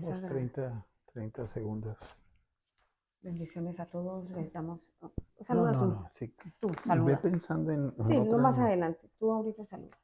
Muchas Damos gracias. 30 segundos. Bendiciones a todos. Les damos. No, Saluda no, tú. no. Sí, Tú, ve saluda. pensando en Sí, no otra. más adelante. Tú ahorita saluda.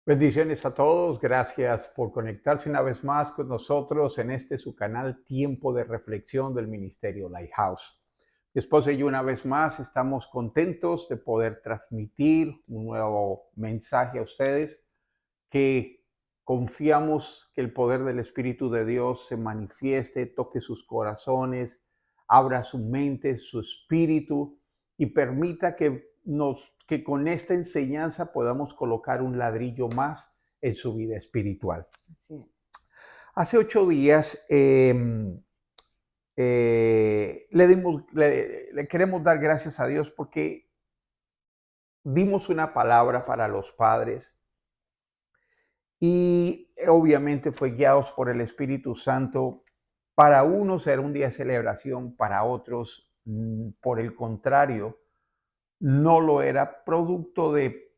Bendiciones a todos. Gracias por conectarse una vez más con nosotros en este su canal Tiempo de Reflexión del Ministerio Lighthouse. Mi esposa y yo una vez más estamos contentos de poder transmitir un nuevo mensaje a ustedes, que confiamos que el poder del Espíritu de Dios se manifieste, toque sus corazones, abra su mente, su espíritu y permita que con esta enseñanza podamos colocar un ladrillo más en su vida espiritual. Así es. Hace 8 días le queremos dar gracias a Dios porque dimos una palabra para los padres y obviamente fue guiados por el Espíritu Santo. Para unos era un día de celebración, para otros, por el contrario, no lo era, producto de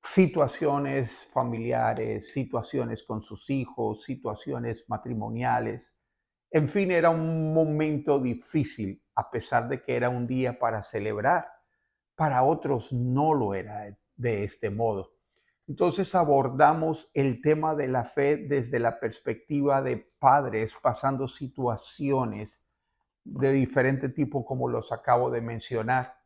situaciones familiares, situaciones con sus hijos, situaciones matrimoniales. En fin, era un momento difícil, a pesar de que era un día para celebrar. Para otros no lo era de este modo. Entonces abordamos el tema de la fe desde la perspectiva de padres pasando situaciones de diferente tipo, como los acabo de mencionar.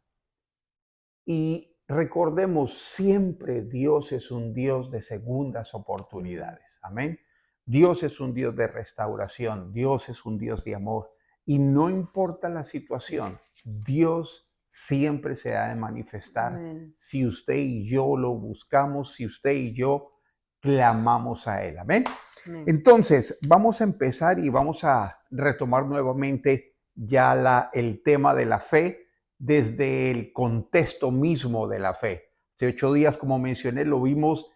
Y recordemos, siempre Dios es un Dios de segundas oportunidades. Amén. Dios es un Dios de restauración. Dios es un Dios de amor. Y no importa la situación, Dios siempre se ha de manifestar. Amén. Si usted y yo lo buscamos, si usted y yo clamamos a Él. Amén. Amén. Entonces, vamos a empezar y vamos a retomar nuevamente ya el tema de la fe desde el contexto mismo de la fe. Hace 8 días, como mencioné, lo vimos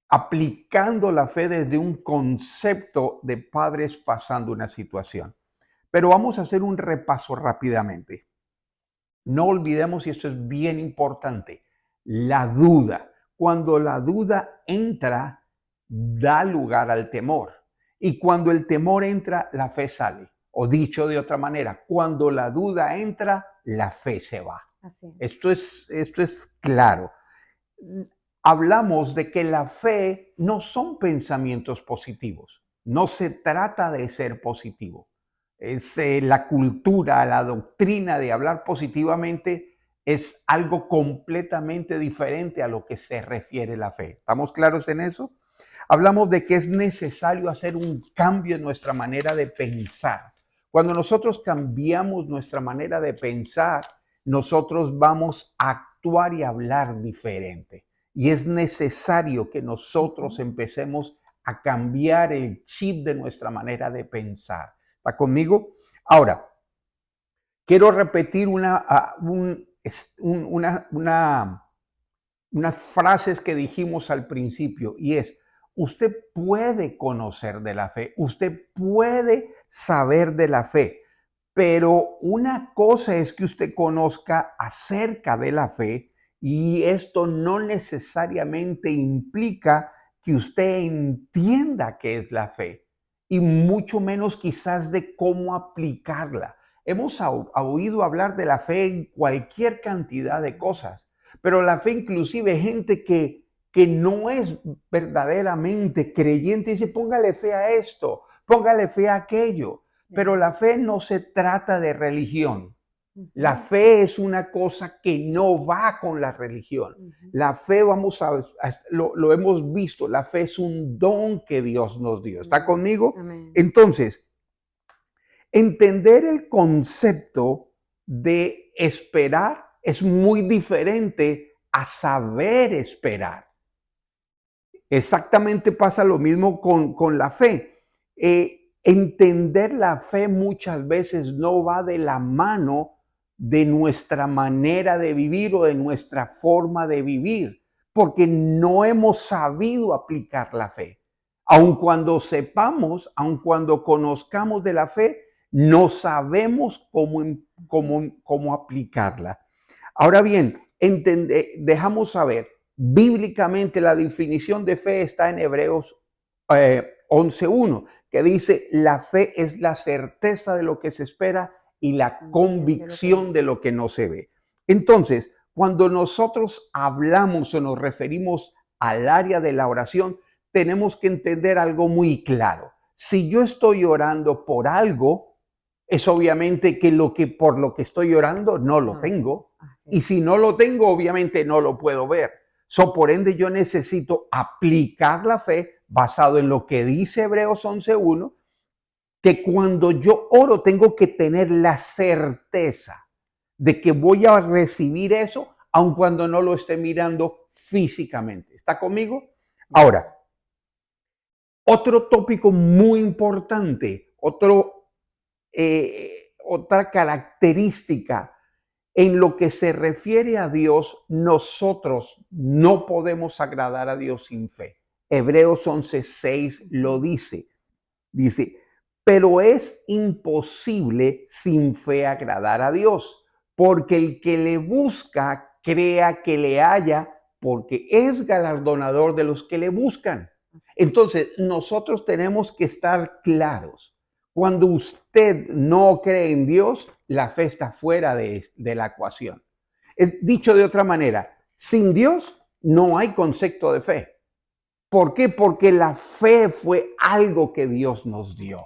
aplicando la fe desde un concepto de padres pasando una situación. Pero vamos a hacer un repaso rápidamente. No olvidemos, y esto es bien importante, la duda. Cuando la duda entra, da lugar al temor. Y cuando el temor entra, la fe sale. O dicho de otra manera, cuando la duda entra, la fe se va. Así es. Esto es claro. Hablamos de que la fe no son pensamientos positivos. No se trata de ser positivo. La cultura, la doctrina de hablar positivamente es algo completamente diferente a lo que se refiere la fe. ¿Estamos claros en eso? Hablamos de que es necesario hacer un cambio en nuestra manera de pensar. Cuando nosotros cambiamos nuestra manera de pensar, nosotros vamos a actuar y hablar diferente. Y es necesario que nosotros empecemos a cambiar el chip de nuestra manera de pensar. ¿Está conmigo? Ahora, quiero repetir unas frases que dijimos al principio, y es: usted puede conocer de la fe, usted puede saber de la fe, pero una cosa es que usted conozca acerca de la fe, y esto no necesariamente implica que usted entienda qué es la fe, y mucho menos quizás de cómo aplicarla. Hemos oído hablar de la fe en cualquier cantidad de cosas, pero la fe, inclusive gente que no es verdaderamente creyente, dice: póngale fe a esto, póngale fe a aquello. Pero la fe no se trata de religión. La fe es una cosa que no va con la religión. La fe, lo hemos visto, la fe es un don que Dios nos dio. ¿Está conmigo? Amén. Entonces, entender el concepto de esperar es muy diferente a saber esperar. Exactamente pasa lo mismo con la fe. entender la fe muchas veces no va de la mano de nuestra manera de vivir o de nuestra forma de vivir, porque no hemos sabido aplicar la fe. Aun cuando sepamos, aun cuando conozcamos de la fe, no sabemos cómo aplicarla. Ahora bien, dejamos saber, bíblicamente la definición de fe está en Hebreos 11:1, que dice, la fe es la certeza de lo que se espera y la convicción de lo que no se ve. Entonces, cuando nosotros hablamos o nos referimos al área de la oración, tenemos que entender algo muy claro. Si yo estoy orando por algo, es obviamente que por lo que estoy orando no lo tengo. Y si no lo tengo, obviamente no lo puedo ver. Por ende, yo necesito aplicar la fe basado en lo que dice Hebreos 11:1, que cuando yo oro tengo que tener la certeza de que voy a recibir eso, aun cuando no lo esté mirando físicamente. ¿Está conmigo? Ahora, otro tópico muy importante, otra característica en lo que se refiere a Dios, nosotros no podemos agradar a Dios sin fe. Hebreos 11:6 lo dice. Dice, pero es imposible sin fe agradar a Dios, porque el que le busca crea que le halla, porque es galardonador de los que le buscan. Entonces, nosotros tenemos que estar claros. Cuando usted no cree en Dios, la fe está fuera de la ecuación. Dicho de otra manera, sin Dios no hay concepto de fe. ¿Por qué? Porque la fe fue algo que Dios nos dio.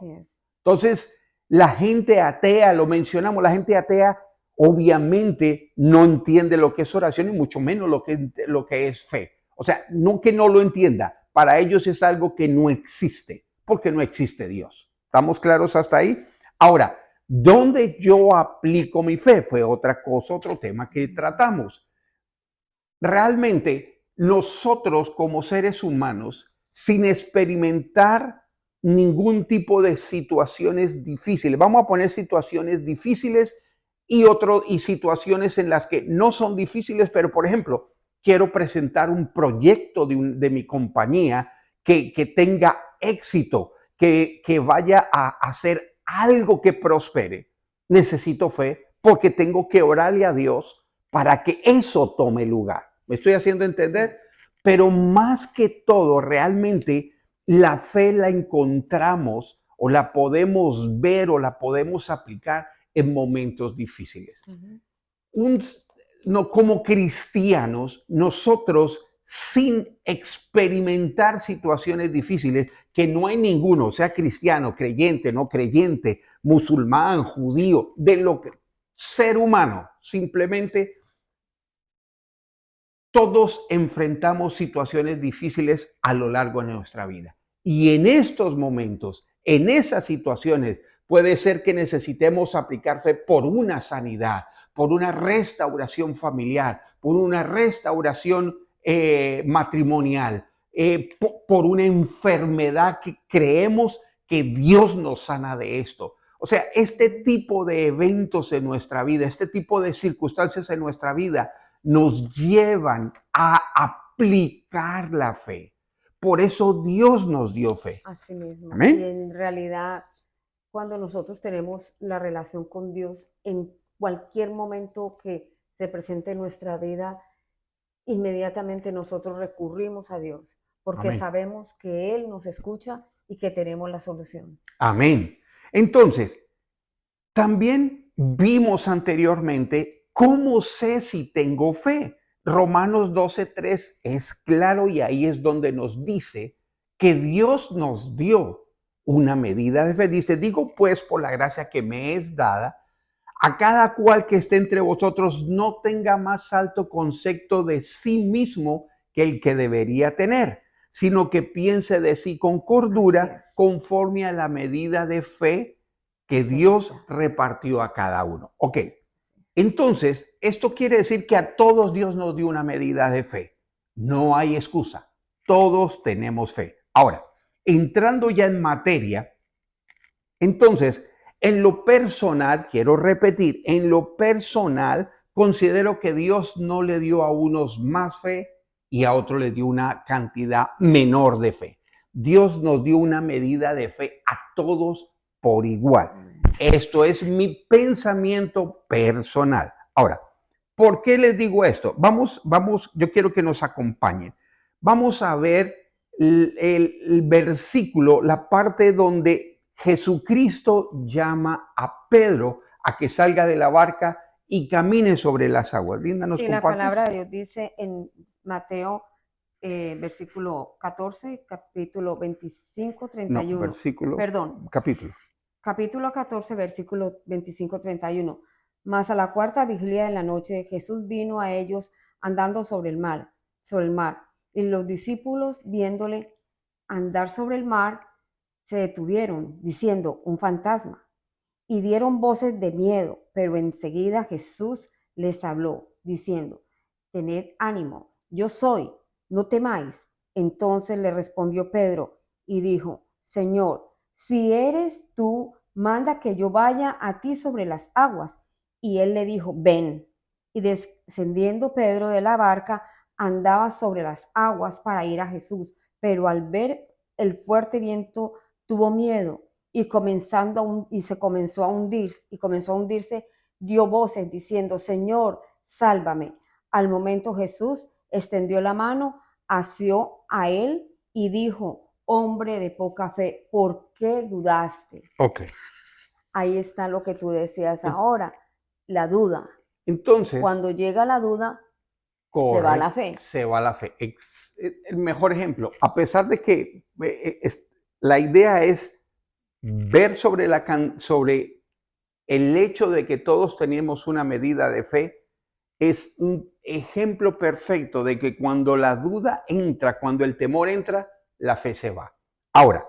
Entonces, la gente atea, lo mencionamos, la gente atea obviamente no entiende lo que es oración y mucho menos lo que es fe. O sea, no que no lo entienda, para ellos es algo que no existe, porque no existe Dios. ¿Estamos claros hasta ahí? Ahora, ¿dónde yo aplico mi fe? Fue otra cosa, otro tema que tratamos. Realmente, nosotros como seres humanos, sin experimentar ningún tipo de situaciones difíciles, vamos a poner situaciones difíciles y situaciones en las que no son difíciles, pero por ejemplo, quiero presentar un proyecto de mi compañía que tenga éxito, que vaya a hacer algo que prospere. Necesito fe porque tengo que orarle a Dios para que eso tome lugar. ¿Me estoy haciendo entender? Sí. Pero más que todo, realmente la fe la encontramos o la podemos ver o la podemos aplicar en momentos difíciles. No, como cristianos, nosotros sin experimentar situaciones difíciles, que no hay ninguno, sea cristiano, creyente, no creyente, musulmán, judío, de lo que ser humano, simplemente todos enfrentamos situaciones difíciles a lo largo de nuestra vida. Y en estos momentos, en esas situaciones, puede ser que necesitemos aplicar fe por una sanidad, por una restauración familiar, por una restauración matrimonial, por una enfermedad que creemos que Dios nos sana de esto. O sea, este tipo de eventos en nuestra vida, este tipo de circunstancias en nuestra vida nos llevan a aplicar la fe. Por eso Dios nos dio fe. Así mismo. Amén. Y en realidad, cuando nosotros tenemos la relación con Dios, en cualquier momento que se presente en nuestra vida, inmediatamente nosotros recurrimos a Dios, porque Amén. sabemos que Él nos escucha y que tenemos la solución. Amén. Entonces, también vimos anteriormente cómo sé si tengo fe. Romanos 12:3 es claro y ahí es donde nos dice que Dios nos dio una medida de fe. Dice, digo pues por la gracia que me es dada, a cada cual que esté entre vosotros no tenga más alto concepto de sí mismo que el que debería tener, sino que piense de sí con cordura conforme a la medida de fe que Dios repartió a cada uno. Ok, entonces, esto quiere decir que a todos Dios nos dio una medida de fe. No hay excusa. Todos tenemos fe. Ahora, entrando ya en materia, Entonces, en lo personal, quiero repetir, en lo personal, considero que Dios no le dio a unos más fe y a otros le dio una cantidad menor de fe. Dios nos dio una medida de fe a todos por igual. Esto es mi pensamiento personal. Ahora, ¿por qué les digo esto? Vamos, yo quiero que nos acompañen. Vamos a ver el versículo, la parte donde Jesucristo llama a Pedro a que salga de la barca y camine sobre las aguas. Linda, ¿nos Sí, la compartes? palabra de Dios dice en Mateo versículo 14, capítulo 25, No, 31. versículo, Perdón, capítulo. capítulo 14, versículo 25, 31. Mas a la cuarta vigilia de la noche Jesús vino a ellos andando sobre el mar, y los discípulos viéndole andar sobre el mar se detuvieron, diciendo, un fantasma, y dieron voces de miedo, pero enseguida Jesús les habló, diciendo, tened ánimo, yo soy, no temáis. Entonces le respondió Pedro y dijo, Señor, si eres tú, manda que yo vaya a ti sobre las aguas. Y él le dijo, ven. Y descendiendo Pedro de la barca, andaba sobre las aguas para ir a Jesús, pero al ver el fuerte viento, tuvo miedo y se comenzó a hundirse, dio voces diciendo, Señor, sálvame. Al momento Jesús extendió la mano, asió a él y dijo, hombre de poca fe, ¿por qué dudaste? Ok. Ahí está lo que tú decías ahora, la duda. Entonces, Cuando llega la duda, se va la fe. se va la fe. El mejor ejemplo, a pesar de que la idea es ver sobre el hecho de que todos tenemos una medida de fe, es un ejemplo perfecto de que cuando la duda entra, cuando el temor entra, la fe se va. Ahora,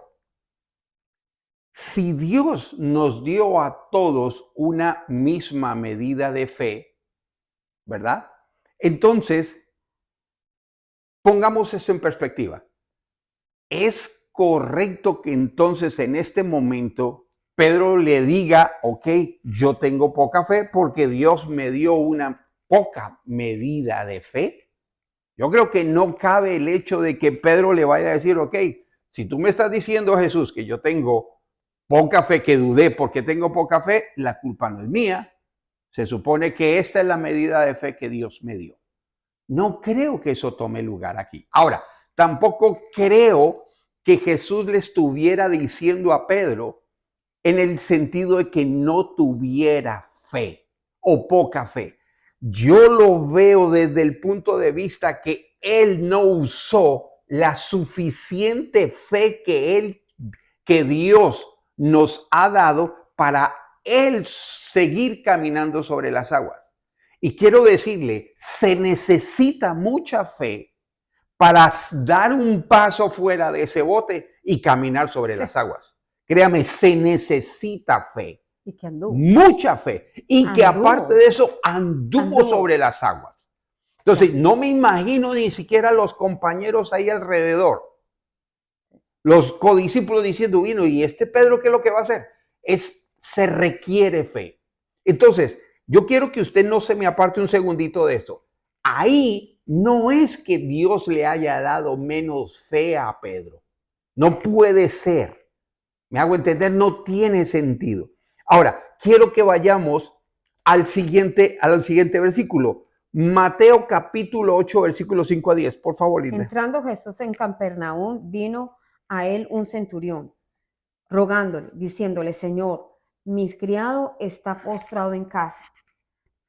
si Dios nos dio a todos una misma medida de fe, ¿verdad? Entonces, pongamos esto en perspectiva. ¿Es correcto que entonces en este momento Pedro le diga, ok, yo tengo poca fe porque Dios me dio una poca medida de fe? Yo creo que no cabe el hecho de que Pedro le vaya a decir, ok, si tú me estás diciendo, Jesús, que yo tengo poca fe, que dudé porque tengo poca fe, la culpa no es mía. Se supone que esta es la medida de fe que Dios me dio. No creo que eso tome lugar aquí. Ahora, tampoco creo que Jesús le estuviera diciendo a Pedro en el sentido de que no tuviera fe o poca fe. Yo lo veo desde el punto de vista que él no usó la suficiente fe que Dios nos ha dado para él seguir caminando sobre las aguas. Y quiero decirle, se necesita mucha fe para dar un paso fuera de ese bote y caminar sobre Sí. las aguas. Créame, se necesita fe, Y que anduvo. mucha fe, y que Anduvo. aparte de eso anduvo sobre las aguas. Entonces, no me imagino ni siquiera los compañeros ahí alrededor, los codiscípulos diciendo, vino, ¿y este Pedro qué es lo que va a hacer? Se requiere fe. Entonces, yo quiero que usted no se me aparte un segundito de esto. Ahí no es que Dios le haya dado menos fe a Pedro. No puede ser. Me hago entender, no tiene sentido. Ahora, quiero que vayamos al siguiente versículo. Mateo capítulo 8, versículo 5 a 10. Por favor, Linda. Entrando Jesús en Capernaum, vino a él un centurión, rogándole, diciéndole, Señor, mi criado está postrado en casa,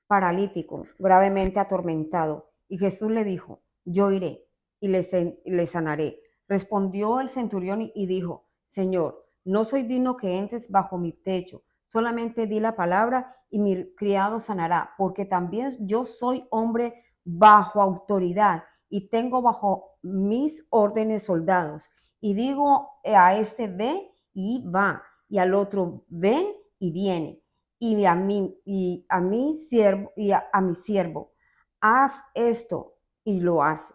paralítico, gravemente atormentado. Y Jesús le dijo, yo iré y le sanaré. Respondió el centurión y dijo, Señor, no soy digno que entres bajo mi techo, solamente di la palabra y mi criado sanará, porque también yo soy hombre bajo autoridad y tengo bajo mis órdenes soldados. Y digo a este ve y va, y al otro ven y viene, y a mi siervo, haz esto, y lo hace.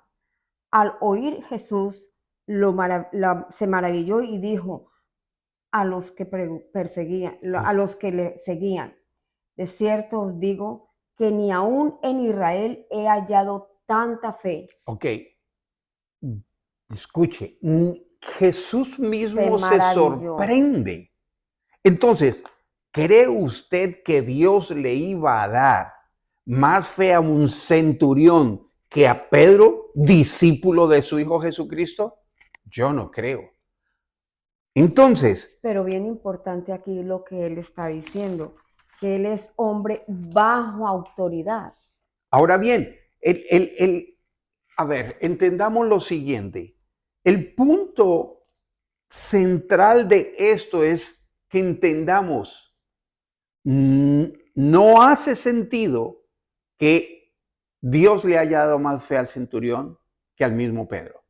Al oír Jesús se maravilló y dijo a los que perseguían, a los que le seguían. De cierto os digo que ni aún en Israel he hallado tanta fe. Ok, escuche, Jesús Se mismo se maravilló. sorprende. Entonces, ¿cree usted que Dios le iba a dar más fe a un centurión que a Pedro, discípulo de su Hijo Jesucristo? Yo no creo. Entonces, Pero bien importante aquí lo que él está diciendo, que él es hombre bajo autoridad. ahora bien, a ver, entendamos lo siguiente. El punto central de esto es que entendamos, no hace sentido que Dios le haya dado más fe al centurión que al mismo Pedro.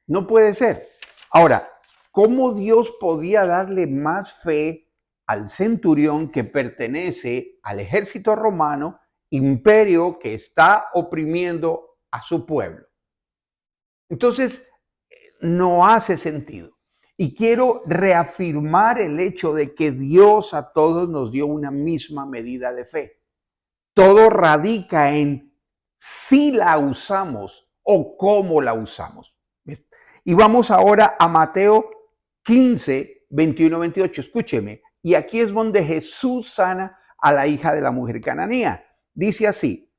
No puede ser. Ahora, ¿cómo Dios podía darle más fe al centurión que pertenece al ejército romano, imperio que está oprimiendo a su pueblo? Entonces, no hace sentido. Y quiero reafirmar el hecho de que Dios a todos nos dio una misma medida de fe. Todo radica en si la usamos o cómo la usamos. Y vamos ahora a Mateo 15, 21, 28. Escúcheme. Y aquí es donde Jesús sana a la hija de la mujer cananea. Dice así,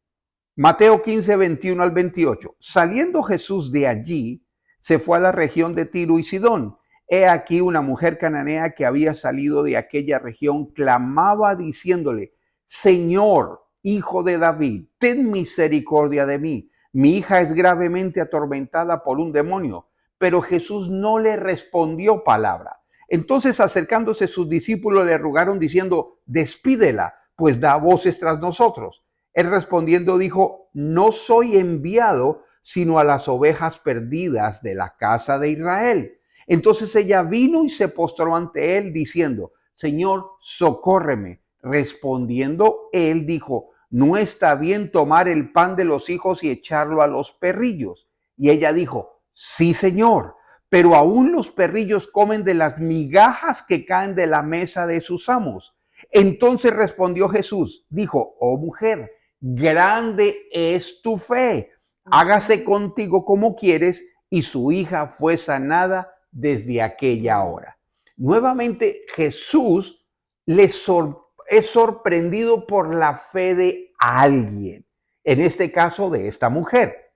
Mateo 15, 21 al 28. Saliendo Jesús de allí, se fue a la región de Tiro y Sidón. He aquí una mujer cananea que había salido de aquella región, clamaba diciéndole, Señor, hijo de David, ten misericordia de mí. Mi hija es gravemente atormentada por un demonio. Pero Jesús no le respondió palabra. Entonces, acercándose sus discípulos, le rogaron diciendo, despídela, pues da voces tras nosotros. Él respondiendo dijo, no soy enviado sino a las ovejas perdidas de la casa de Israel. Entonces ella vino y se postró ante él diciendo, Señor, socórreme. Respondiendo él dijo, no está bien tomar el pan de los hijos y echarlo a los perrillos. Y ella dijo, sí, Señor, pero aún los perrillos comen de las migajas que caen de la mesa de sus amos. Entonces respondió Jesús, dijo, oh mujer, grande es tu fe, hágase contigo como quieres, y su hija fue sanada desde aquella hora. Nuevamente Jesús es sorprendido por la fe de alguien, en este caso de esta mujer.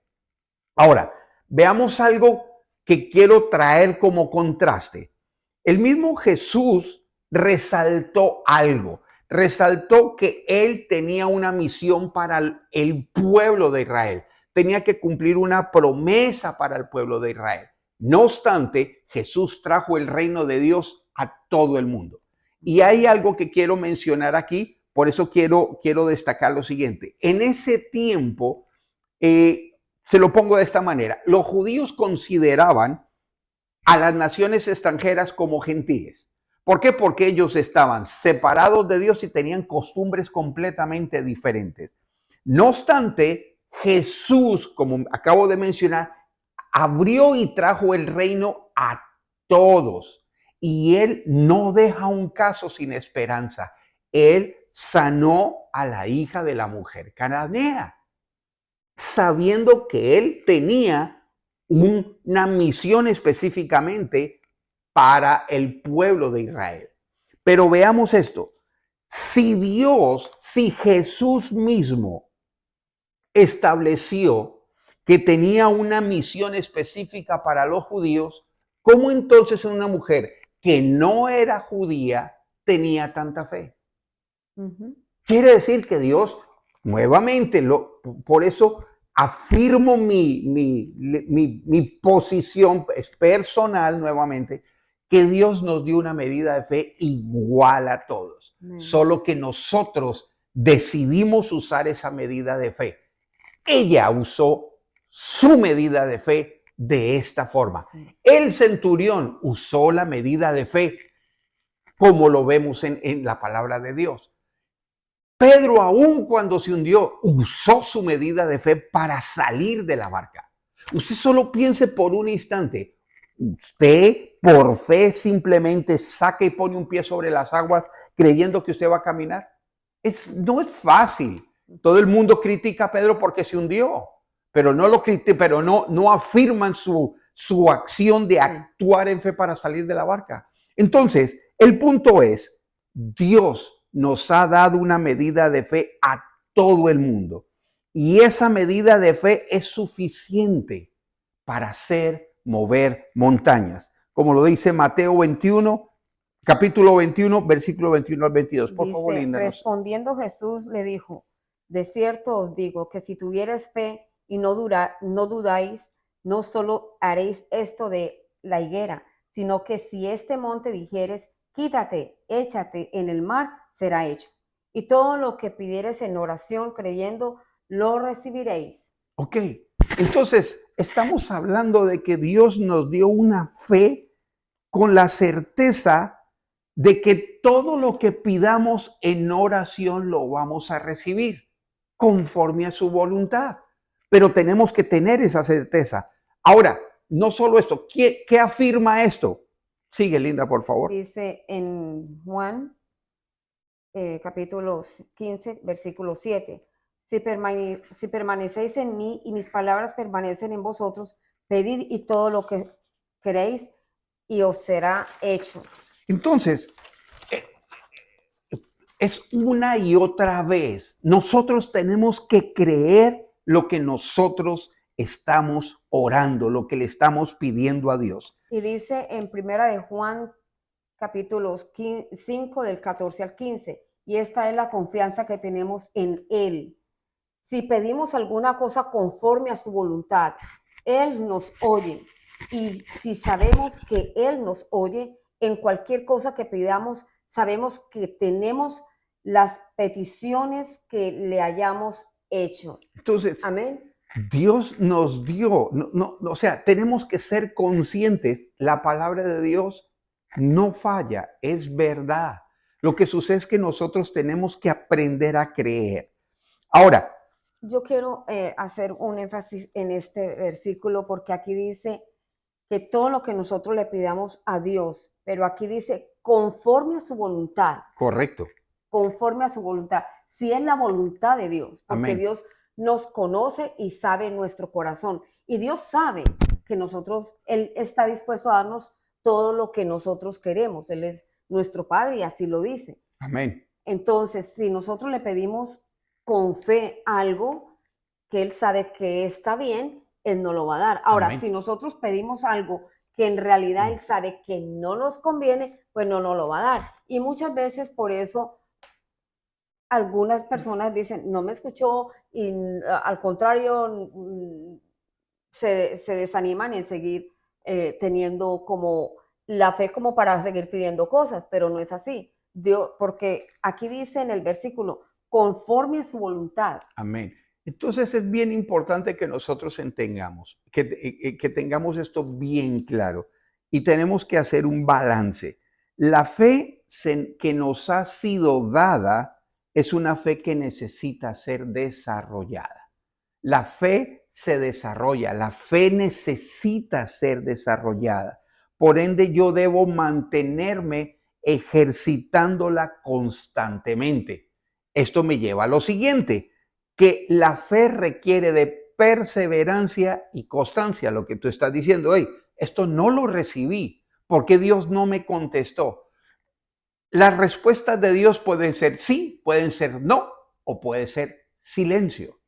Ahora, veamos algo que quiero traer como contraste. El mismo Jesús resaltó algo. Resaltó que él tenía una misión para el pueblo de Israel. Tenía que cumplir una promesa para el pueblo de Israel. No obstante, Jesús trajo el reino de Dios a todo el mundo. Y hay algo que quiero mencionar aquí, por eso quiero destacar lo siguiente. En ese tiempo, se lo pongo de esta manera, los judíos consideraban a las naciones extranjeras como gentiles. ¿Por qué? Porque ellos estaban separados de Dios y tenían costumbres completamente diferentes. No obstante, Jesús, como acabo de mencionar, abrió y trajo el reino a todos. Y él no deja un caso sin esperanza. Él sanó a la hija de la mujer cananea, sabiendo que él tenía una misión específicamente para el pueblo de Israel. Pero veamos esto. Si Jesús mismo estableció que tenía una misión específica para los judíos, ¿cómo entonces una mujer que no era judía tenía tanta fe? Quiere decir que Dios, nuevamente, por eso afirmo mi posición personal nuevamente, que Dios nos dio una medida de fe igual a todos. Solo que nosotros decidimos usar esa medida de fe. Ella usó su medida de fe de esta forma. El centurión usó la medida de fe como lo vemos en la palabra de Dios. Pedro, aun cuando se hundió, usó su medida de fe para salir de la barca. Usted solo piense por un instante, usted por fe simplemente saca y pone un pie sobre las aguas creyendo que usted va a caminar. No es fácil. Todo el mundo critica a Pedro porque se hundió, pero no afirman su acción de actuar en fe para salir de la barca. Entonces, el punto es, Dios nos ha dado una medida de fe a todo el mundo. Y esa medida de fe es suficiente para hacer mover montañas. Como lo dice Mateo 21, capítulo 21, versículo 21 al 22. Por favor, Linda. Respondiendo Jesús le dijo, de cierto os digo que si tuvierais fe y no dudáis, no solo haréis esto de la higuera, sino que si este monte dijeres, quítate, échate en el mar, será hecho. Y todo lo que pidieres en oración creyendo, lo recibiréis. Ok, entonces estamos hablando de que Dios nos dio una fe con la certeza de que todo lo que pidamos en oración lo vamos a recibir conforme a su voluntad. Pero tenemos que tener esa certeza. Ahora, no solo esto, ¿qué afirma esto? Sigue, Linda, por favor. Dice en Juan, capítulo 15, versículo 7. Si permanecéis en mí y mis palabras permanecen en vosotros, pedid y todo lo que queréis y os será hecho. Entonces, es una y otra vez. Nosotros tenemos que creer lo que nosotros estamos orando, lo que le estamos pidiendo a Dios. Y dice en primera de Juan, capítulo 5, del 14 al 15, y esta es la confianza que tenemos en Él. Si pedimos alguna cosa conforme a su voluntad, Él nos oye. Y si sabemos que Él nos oye, en cualquier cosa que pidamos, sabemos que tenemos las peticiones que le hayamos hecho. Entonces, amén. Dios nos dio, o sea, tenemos que ser conscientes, la palabra de Dios no falla, es verdad. Lo que sucede es que nosotros tenemos que aprender a creer. Ahora, yo quiero hacer un énfasis en este versículo porque aquí dice que todo lo que nosotros le pidamos a Dios, pero aquí dice conforme a su voluntad. Correcto. Conforme a su voluntad. Si es la voluntad de Dios, porque amén, Dios nos conoce y sabe nuestro corazón. Y Dios sabe que nosotros, Él está dispuesto a darnos todo lo que nosotros queremos. Él es nuestro Padre y así lo dice. Amén. Entonces, si nosotros le pedimos con fe algo que Él sabe que está bien, Él no lo va a dar. Ahora, amén, si nosotros pedimos algo que en realidad Él sabe que no nos conviene, pues no nos lo va a dar. Y muchas veces por eso algunas personas dicen, no me escuchó y al contrario se desaniman en seguir teniendo como la fe como para seguir pidiendo cosas, pero no es así. Dios, porque aquí dice en el versículo, conforme a su voluntad. Amén. Entonces es bien importante que nosotros entendamos, que tengamos esto bien claro y tenemos que hacer un balance. La fe que nos ha sido dada es una fe que necesita ser desarrollada. La fe se desarrolla, la fe necesita ser desarrollada. Por ende, yo debo mantenerme ejercitándola constantemente. Esto me lleva a lo siguiente, que la fe requiere de perseverancia y constancia, lo que tú estás diciendo. Hey, esto no lo recibí, ¿por qué Dios no me contestó? Las respuestas de Dios pueden ser sí, pueden ser no, o puede ser silencio.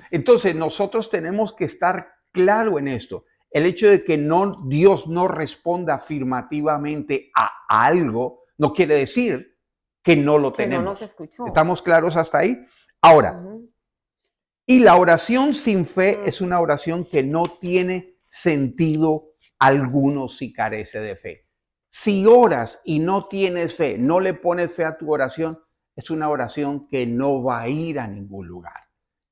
Entonces nosotros tenemos que estar claro en esto. El hecho de que Dios no responda afirmativamente a algo no quiere decir que no lo tenemos. No nos escuchó. ¿Estamos claros hasta ahí? Ahora, y la oración sin fe es una oración que no tiene sentido alguno si carece de fe. Si oras y no tienes fe, no le pones fe a tu oración, es una oración que no va a ir a ningún lugar.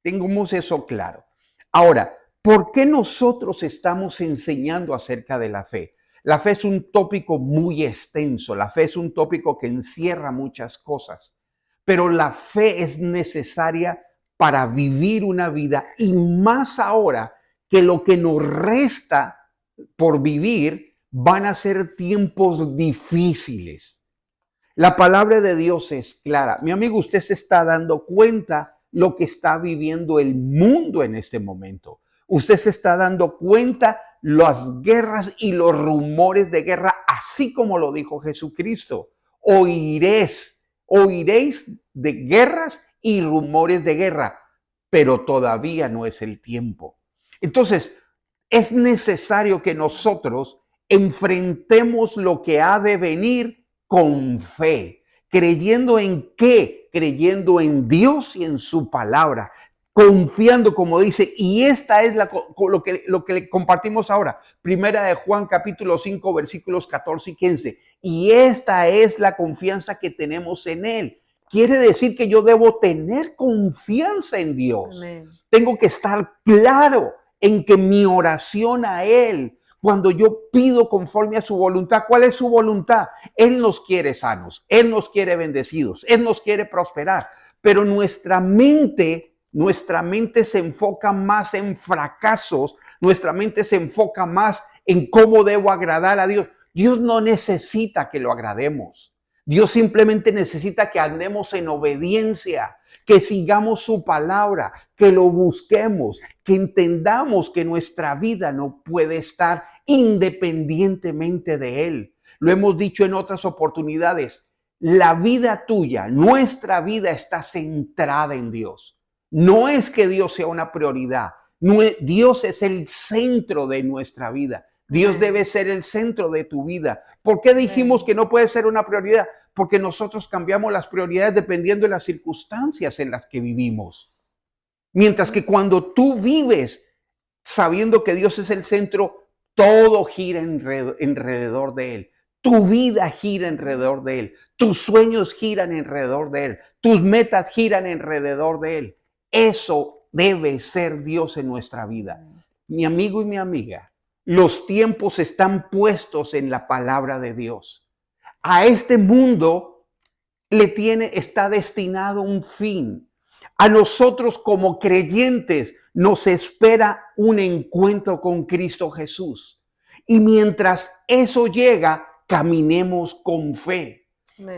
Tengamos eso claro. Ahora, ¿por qué nosotros estamos enseñando acerca de la fe? La fe es un tópico muy extenso, la fe es un tópico que encierra muchas cosas, pero la fe es necesaria para vivir una vida y más ahora que lo que nos resta por vivir van a ser tiempos difíciles. La palabra de Dios es clara. Mi amigo, usted se está dando cuenta lo que está viviendo el mundo en este momento. Usted se está dando cuenta las guerras y los rumores de guerra, así como lo dijo Jesucristo. Oiréis de guerras y rumores de guerra, pero todavía no es el tiempo. Entonces, es necesario que nosotros enfrentemos lo que ha de venir con fe. ¿Creyendo en qué? Creyendo en Dios y en su palabra. Confiando, como dice, y esta es lo que le compartimos ahora. Primera de Juan, capítulo 5, versículos 14 y 15. Y esta es la confianza que tenemos en Él. Quiere decir que yo debo tener confianza en Dios. Amén. Tengo que estar claro en que mi oración a Él, cuando yo pido conforme a su voluntad, ¿cuál es su voluntad? Él nos quiere sanos, Él nos quiere bendecidos, Él nos quiere prosperar, pero nuestra mente se enfoca más en fracasos, nuestra mente se enfoca más en cómo debo agradar a Dios. Dios no necesita que lo agrademos. Dios simplemente necesita que andemos en obediencia, que sigamos su palabra, que lo busquemos, que entendamos que nuestra vida no puede estar independientemente de Él. Lo hemos dicho en otras oportunidades, la vida tuya, nuestra vida está centrada en Dios. No es que Dios sea una prioridad, Dios es el centro de nuestra vida. Dios debe ser el centro de tu vida. ¿Por qué dijimos que no puede ser una prioridad? Porque nosotros cambiamos las prioridades dependiendo de las circunstancias en las que vivimos. Mientras que cuando tú vives sabiendo que Dios es el centro, todo gira alrededor de Él. Tu vida gira alrededor de Él. Tus sueños giran alrededor de Él. Tus metas giran alrededor de Él. Eso debe ser Dios en nuestra vida. Mi amigo y mi amiga, los tiempos están puestos en la palabra de Dios. A este mundo está destinado un fin. A nosotros como creyentes nos espera un encuentro con Cristo Jesús. Y mientras eso llega, caminemos con fe,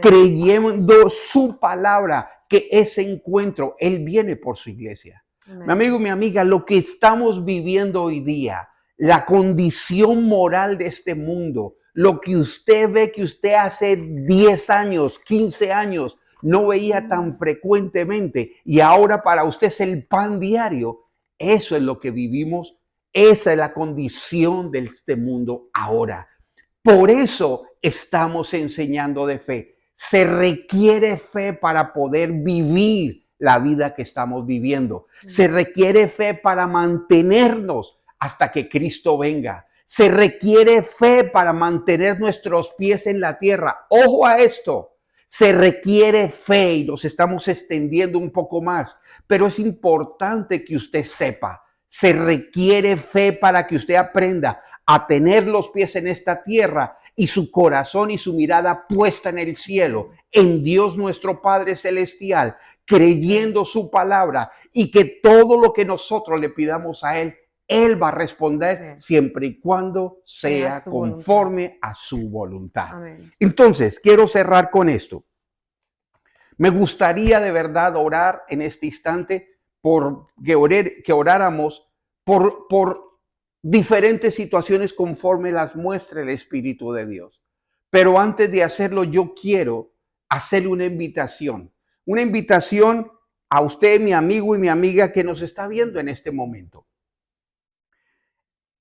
creyendo su palabra, que ese encuentro, Él viene por su iglesia. Mi amigo y mi amiga, lo que estamos viviendo hoy día, la condición moral de este mundo, lo que usted ve que usted hace 10 años, 15 años, no veía tan frecuentemente y ahora para usted es el pan diario, eso es lo que vivimos, esa es la condición de este mundo ahora. Por eso estamos enseñando de fe. Se requiere fe para poder vivir la vida que estamos viviendo. Se requiere fe para mantenernos hasta que Cristo venga. Se requiere fe para mantener nuestros pies en la tierra. Ojo a esto. Se requiere fe y nos estamos extendiendo un poco más, pero es importante que usted sepa, se requiere fe para que usted aprenda a tener los pies en esta tierra y su corazón y su mirada puesta en el cielo, en Dios nuestro Padre Celestial, creyendo su palabra y que todo lo que nosotros le pidamos a Él, Él va a responder siempre y cuando sea conforme a su voluntad. Amén. Entonces, quiero cerrar con esto. Me gustaría de verdad orar en este instante que oráramos por diferentes situaciones conforme las muestre el Espíritu de Dios. Pero antes de hacerlo, yo quiero hacerle una invitación a usted, mi amigo y mi amiga que nos está viendo en este momento.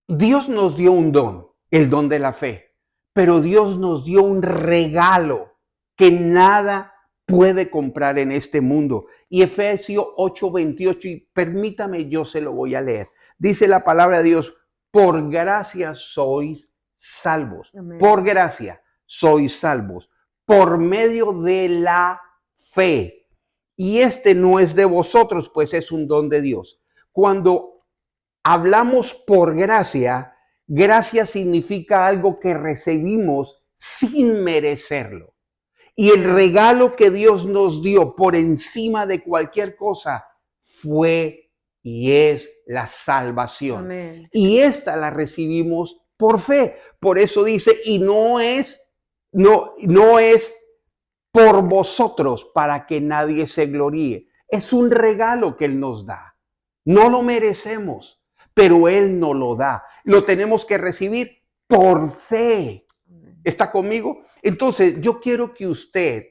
Dios nos dio un don, el don de la fe, pero Dios nos dio un regalo que nada puede comprar en este mundo. Y Efesios 8:28, y permítame, yo se lo voy a leer. Dice la palabra de Dios, por gracia sois salvos. Amén. Por gracia sois salvos, por medio de la fe. Y este no es de vosotros, pues es un don de Dios. Cuando hablamos por gracia, gracia significa algo que recibimos sin merecerlo. Y el regalo que Dios nos dio por encima de cualquier cosa fue y es la salvación. Amén. Y esta la recibimos por fe, por eso dice, y no es por vosotros para que nadie se gloríe. Es un regalo que Él nos da. No lo merecemos, pero Él nos lo da. Lo tenemos que recibir por fe. ¿Está conmigo? Entonces, yo quiero que usted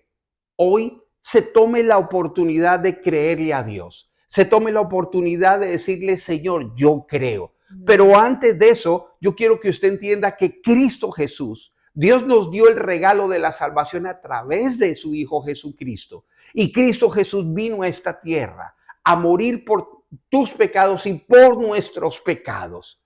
hoy se tome la oportunidad de creerle a Dios. Se tome la oportunidad de decirle, Señor, yo creo. Pero antes de eso, yo quiero que usted entienda que Cristo Jesús, Dios nos dio el regalo de la salvación a través de su Hijo Jesucristo. Y Cristo Jesús vino a esta tierra a morir por tus pecados y por nuestros pecados.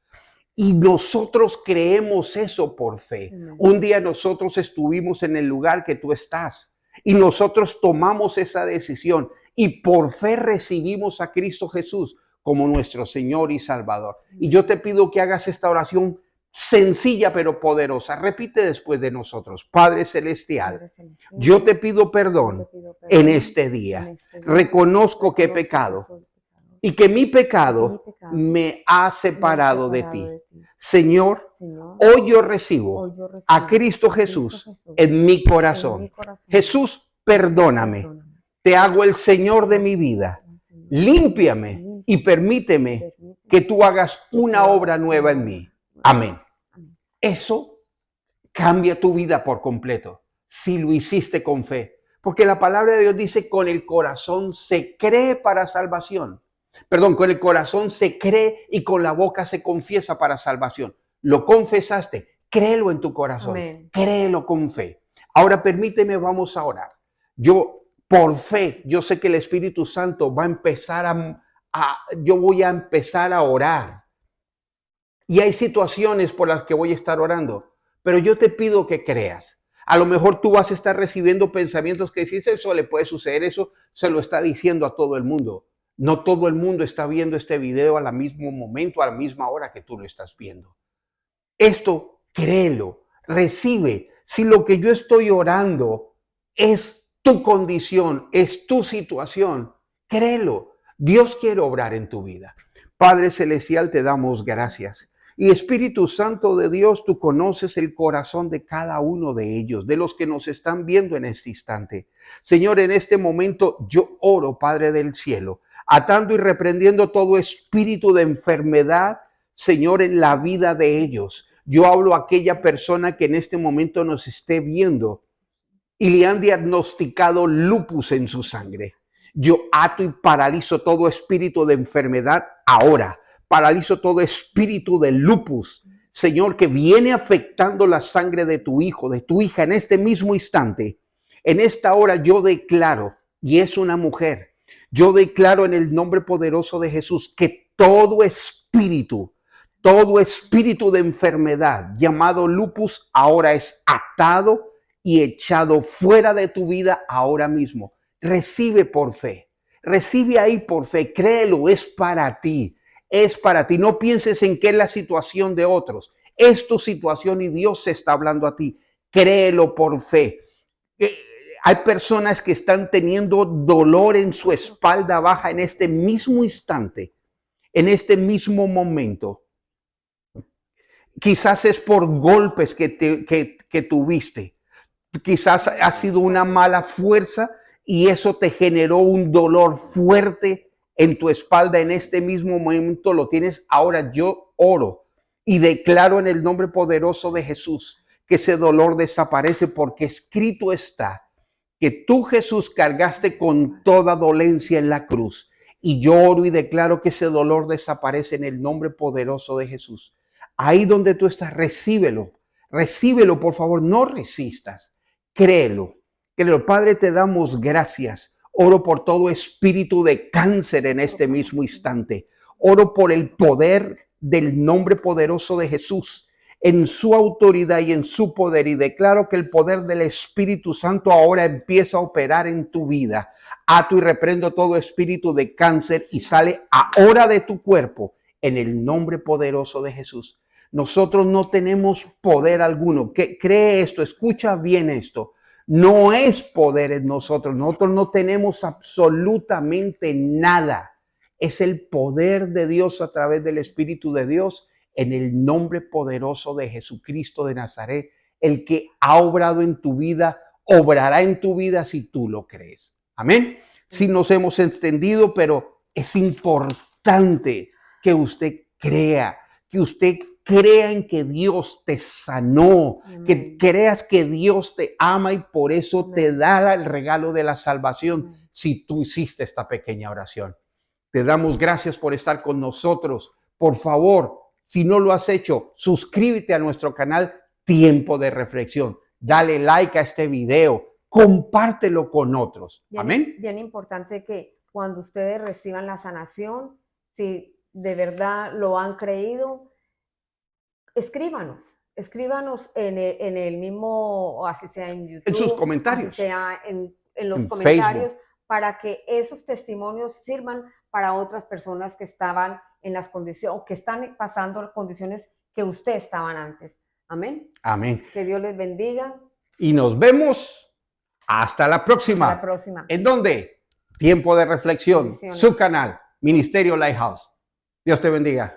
Y nosotros creemos eso por fe. Un día nosotros estuvimos en el lugar que tú estás y nosotros tomamos esa decisión y por fe recibimos a Cristo Jesús como nuestro Señor y Salvador. Y yo te pido que hagas esta oración sencilla pero poderosa. Repite después de nosotros. Padre Celestial, yo te pido perdón en este día. Reconozco que he pecado y que mi pecado me ha separado de ti. Señor, hoy yo recibo a Cristo Jesús en mi corazón. Jesús, perdóname. Te hago el Señor de mi vida. Límpiame y permíteme que tú hagas una obra nueva en mí. Amén. Eso cambia tu vida por completo si lo hiciste con fe. Porque la palabra de Dios dice, con el corazón se cree para salvación. Perdón, con el corazón se cree y con la boca se confiesa para salvación. Lo confesaste, créelo en tu corazón. Amén. Créelo con fe. Ahora permíteme, vamos a orar. Yo, por fe, yo sé que el Espíritu Santo va a empezar yo voy a empezar a orar. Y hay situaciones por las que voy a estar orando, pero yo te pido que creas. A lo mejor tú vas a estar recibiendo pensamientos que dices, eso le puede suceder, eso se lo está diciendo a todo el mundo. No todo el mundo está viendo este video al mismo momento, a la misma hora que tú lo estás viendo. Esto, créelo, recibe. Si lo que yo estoy orando es tu condición, es tu situación, créelo. Dios quiere obrar en tu vida. Padre Celestial, te damos gracias. Y Espíritu Santo de Dios, tú conoces el corazón de cada uno de ellos, de los que nos están viendo en este instante. Señor, en este momento yo oro, Padre del cielo, atando y reprendiendo todo espíritu de enfermedad, Señor, en la vida de ellos. Yo hablo a aquella persona que en este momento nos esté viendo y le han diagnosticado lupus en su sangre. Yo ato y paralizo todo espíritu de enfermedad ahora. Paralizo todo espíritu de lupus, Señor, que viene afectando la sangre de tu hijo, de tu hija en este mismo instante. En esta hora yo declaro, y es una mujer, yo declaro en el nombre poderoso de Jesús que todo espíritu de enfermedad llamado lupus ahora es atado y echado fuera de tu vida ahora mismo. Recibe por fe, recibe ahí por fe, créelo, es para ti. Es para ti. No pienses en qué es la situación de otros. Es tu situación y Dios se está hablando a ti. Créelo por fe. Hay personas que están teniendo dolor en su espalda baja en este mismo instante, en este mismo momento. Quizás es por golpes que tuviste. Quizás ha sido una mala fuerza y eso te generó un dolor fuerte en tu espalda en este mismo momento. Lo tienes. Ahora yo oro y declaro en el nombre poderoso de Jesús que ese dolor desaparece, porque escrito está que tú, Jesús, cargaste con toda dolencia en la cruz. Y yo oro y declaro que ese dolor desaparece en el nombre poderoso de Jesús. Ahí donde tú estás, recíbelo, por favor, no resistas, créelo. Padre, te damos gracias. Oro por todo espíritu de cáncer en este mismo instante. Oro por el poder del nombre poderoso de Jesús, en su autoridad y en su poder. Y declaro que el poder del Espíritu Santo ahora empieza a operar en tu vida. Ato y reprendo todo espíritu de cáncer y sale ahora de tu cuerpo en el nombre poderoso de Jesús. Nosotros no tenemos poder alguno. Cree esto, escucha bien esto. No es poder en nosotros. Nosotros no tenemos absolutamente nada. Es el poder de Dios a través del Espíritu de Dios en el nombre poderoso de Jesucristo de Nazaret. El que ha obrado en tu vida, obrará en tu vida si tú lo crees. Amén. Sí nos hemos extendido, pero es importante que usted crea en que Dios te sanó, que Amén. creas que Dios te ama y por eso te Amén. da el regalo de la salvación Amén. si tú hiciste esta pequeña oración. Te damos gracias por estar con nosotros. Por favor, si no lo has hecho, suscríbete a nuestro canal Tiempo de Reflexión. Dale like a este video, compártelo con otros. Amén. Bien importante que cuando ustedes reciban la sanación, si de verdad lo han creído, escríbanos en el mismo, así sea en En sus YouTube, así comentarios, sea en los en comentarios, Facebook. para que esos testimonios sirvan para otras personas que estaban en las condiciones, o que están pasando condiciones que usted estaban antes. Amén. Amén. Que Dios les bendiga. Y nos vemos hasta la Hasta la próxima. próxima. ¿En dónde? Tiempo de Reflexión, Bendiciones. su canal, Ministerio Lighthouse. Dios te bendiga.